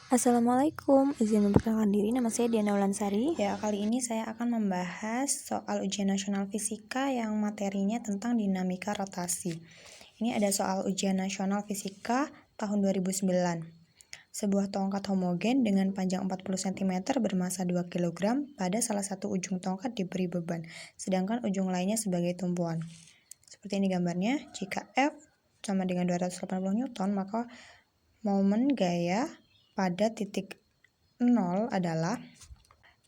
Assalamualaikum, izin memperkenalkan diri, nama saya Diana Ulansari. Ya, kali ini saya akan membahas soal ujian nasional fisika yang materinya tentang dinamika rotasi. Ini ada soal ujian nasional fisika tahun 2009. Sebuah tongkat homogen dengan panjang 40 cm bermasa 2 kg pada salah satu ujung tongkat diberi beban, sedangkan ujung lainnya sebagai tumpuan. Seperti ini gambarnya, jika F sama dengan 280 Newton, maka momen gaya pada titik 0 adalah,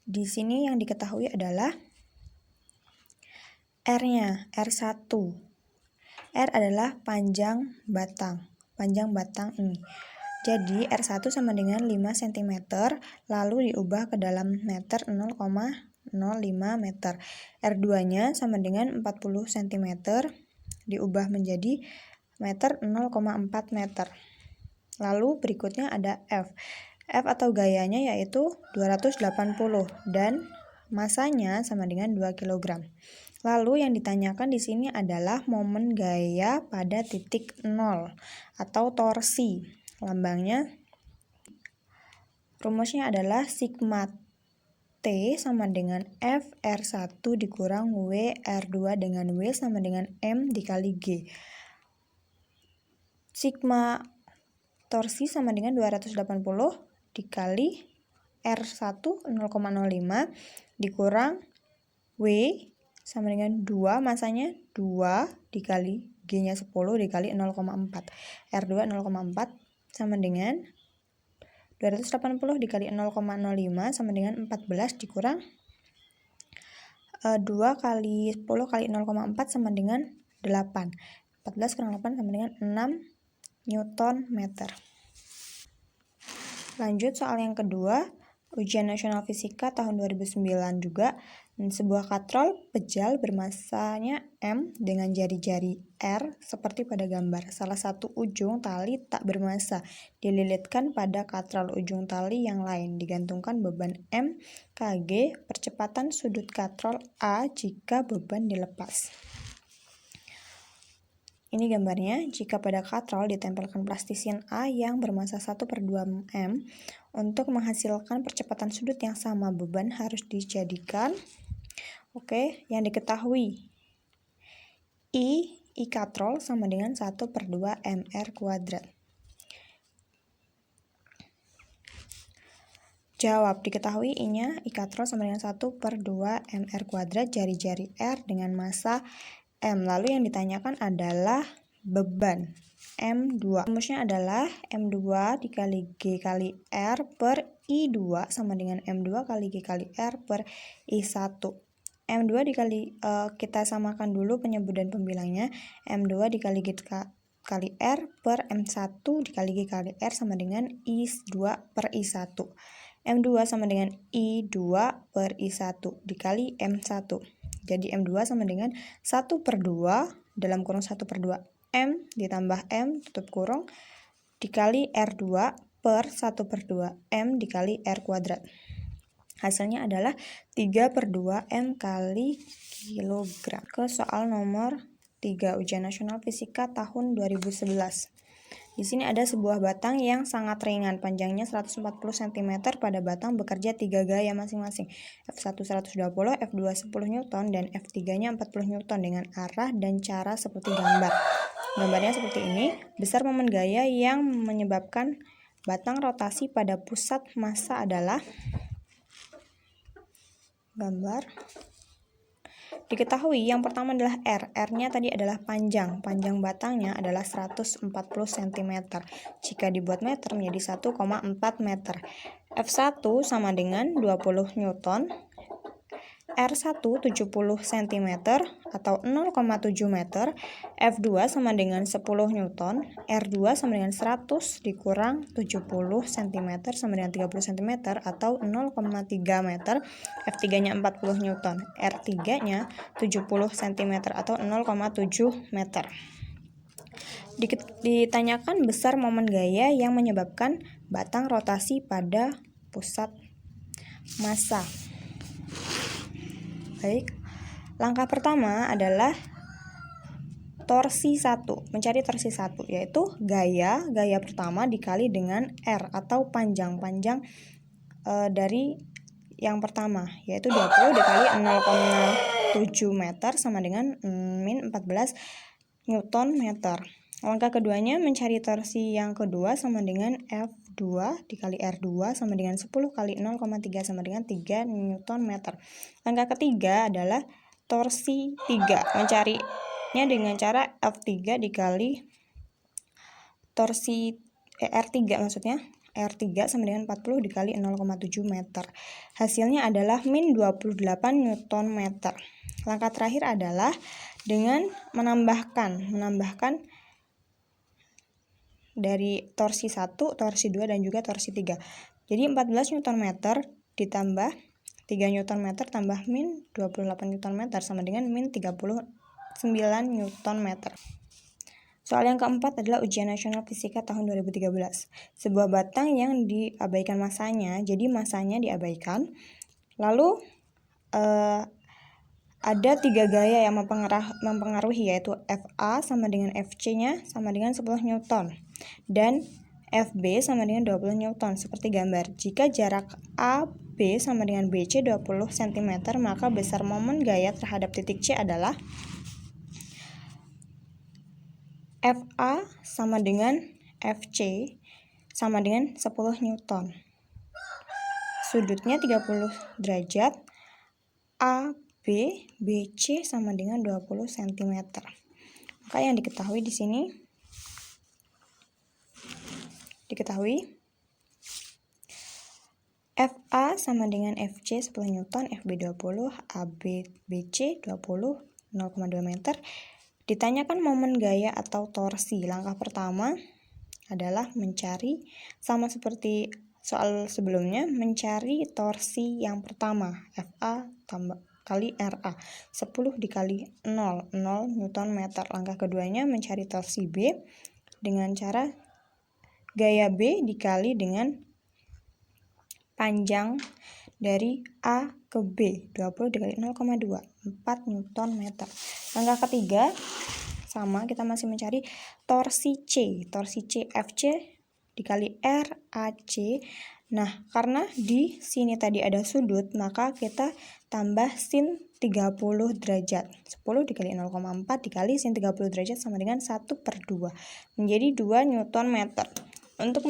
di sini yang diketahui adalah R-nya, R1. R adalah panjang batang ini. Jadi R1 sama dengan 5 cm, lalu diubah ke dalam meter 0,05 meter. R2-nya sama dengan 40 cm, diubah menjadi meter 0,4 meter. Lalu berikutnya ada F. F atau gayanya yaitu 280 dan masanya sama dengan 2 kg. Lalu yang ditanyakan di sini adalah momen gaya pada titik 0 atau torsi. Lambangnya, rumusnya adalah sigma T sama dengan F R1 dikurang W R2 dengan W sama dengan M dikali G. Sigma torsi sama dengan 280 dikali R1 0,05 dikurang W sama dengan 2, masanya 2 dikali G-nya 10 dikali 0,4. R2 0,4 sama dengan 280 dikali 0,05 sama dengan 14 dikurang 2 kali 10 kali 0,4 sama dengan 8. 14 kurang 8 sama dengan 6 Newton meter. Lanjut soal yang kedua, ujian nasional fisika tahun 2009 juga. Sebuah katrol pejal bermasanya M dengan jari-jari R seperti pada gambar. Salah satu ujung tali tak bermasa dililitkan pada katrol ujung tali yang lain. Digantungkan beban M kg, percepatan sudut katrol A jika beban dilepas. Ini gambarnya, jika pada katrol ditempelkan plastisin A yang bermasa 1/2 M, untuk menghasilkan percepatan sudut yang sama, beban harus dijadikan, yang diketahui, I katrol sama dengan 1/2 mr kuadrat. Jawab, diketahui I-nya, I katrol sama dengan 1/2 mr kuadrat, jari-jari R dengan massa M. Lalu yang ditanyakan adalah beban M2. Rumusnya adalah M2 dikali G kali R per I2 sama dengan M2 kali G kali R per I1. M2 dikali, kita samakan dulu penyebut dan pembilangnya. M2 dikali G kali R per M1 dikali G kali R sama dengan I2 per I1. M2 sama dengan I2 per I1 dikali M1. Jadi M2 sama dengan 1/2 dalam kurung 1/2 M ditambah M tutup kurung dikali R2 per 1/2 M dikali R kuadrat. Hasilnya adalah 3/2 M kali kilogram. Ke soal nomor 3 ujian nasional fisika tahun 2011. Di sini ada sebuah batang yang sangat ringan, panjangnya 140 cm, pada batang bekerja 3 gaya masing-masing, F1 120, F2 10 Newton, dan F3-nya 40 Newton dengan arah dan cara seperti gambar. Gambarnya seperti ini, besar momen gaya yang menyebabkan batang rotasi pada pusat massa adalah, gambar. Diketahui yang pertama adalah R. R-nya tadi adalah panjang batangnya adalah 140 cm. Jika dibuat meter menjadi 1,4 meter. F1 sama dengan 20 Newton. R1 70 cm atau 0,7 meter. F2 sama dengan 10 Newton. R2 sama dengan 100 dikurang 70 cm sama dengan 30 cm atau 0,3 meter. F3-nya 40 Newton. R3-nya 70 cm atau 0,7 meter. Ditanyakan besar momen gaya yang menyebabkan batang rotasi pada pusat massa. Baik, langkah pertama adalah torsi 1. Mencari torsi 1 yaitu gaya pertama dikali dengan R atau panjang dari yang pertama, yaitu 20 dikali 0,7 meter sama dengan min 14 Newton meter. Langkah keduanya mencari torsi yang kedua sama dengan F2 dikali R2 sama dengan 10 kali 0,3 sama dengan 3 Newton meter. Langkah ketiga adalah torsi 3. Mencarinya dengan cara F3 dikali torsi R3 maksudnya. R3 sama dengan 40 dikali 0,7 meter. Hasilnya adalah min 28 Newton meter. Langkah terakhir adalah dengan menambahkan dari torsi 1, torsi 2 dan juga torsi 3. Jadi 14 Newton meter ditambah 3 Newton meter tambah min 28 Newton meter sama dengan min 39 Newton meter. Soal yang keempat adalah ujian nasional fisika tahun 2013. Sebuah batang yang diabaikan masanya, jadi masanya diabaikan. Lalu ada 3 gaya yang mempengaruhi, yaitu FA sama dengan FC-nya sama dengan 10 Newton dan FB sama dengan 20 Newton seperti gambar. Jika jarak AB sama dengan BC 20 cm, maka besar momen gaya terhadap titik C adalah FA sama dengan FC sama dengan 10 Newton. Sudutnya 30 derajat. AB, BC sama dengan 20 cm. Maka yang diketahui di sini FA sama dengan FC 10 Newton, FB 20, AB, BC 20, 0,2 meter. Ditanyakan momen gaya atau torsi. Langkah pertama adalah mencari, sama seperti soal sebelumnya, mencari torsi yang pertama, FA kali RA, 10 dikali 0 Newton meter. Langkah keduanya mencari torsi B dengan cara gaya B dikali dengan panjang dari A ke B, 20 dikali 0,2, 4 Newton meter. Langkah ketiga sama, kita masih mencari torsi C. Torsi C FC dikali RAC. Nah, karena di sini tadi ada sudut, maka kita tambah sin 30 derajat. 10 dikali 0,4 dikali sin 30 derajat sama dengan 1/2. Menjadi 2 Newton meter. Untuk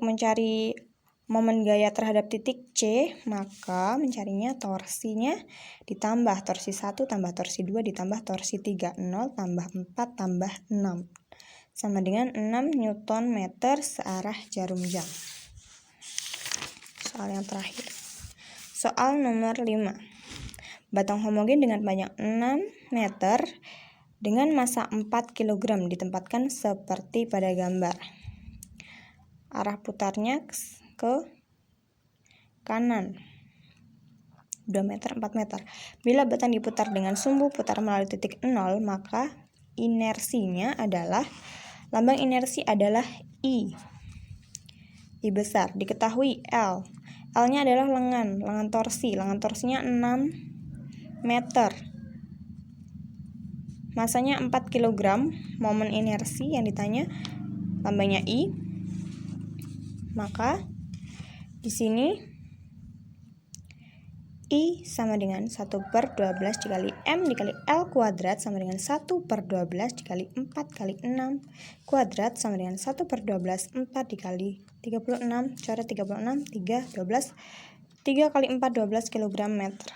mencari momen gaya terhadap titik C, maka mencarinya torsinya ditambah torsi 1 tambah torsi 2 ditambah torsi 3. 0 tambah 4 tambah 6 sama dengan 6 Newton meter searah jarum jam. Soal yang terakhir. Soal nomor 5. Batang homogen dengan panjang 6 meter dengan massa 4 kg ditempatkan seperti pada gambar. Arah putarnya ke kanan 2 meter, 4 meter. Bila batang diputar dengan sumbu putar melalui titik 0, maka inersinya adalah, lambang inersi adalah I besar. Diketahui L-nya adalah lengan torsi. Lengan torsinya 6 meter. Masanya 4 kg. Momen inersi yang ditanya lambangnya I. Maka di sini I sama dengan 1/12 dikali M dikali L kuadrat sama dengan 1/12 dikali 4 kali 6 kuadrat sama dengan 1/12 4 dikali 36, coret 36, 3 kali 4 12 kg meter.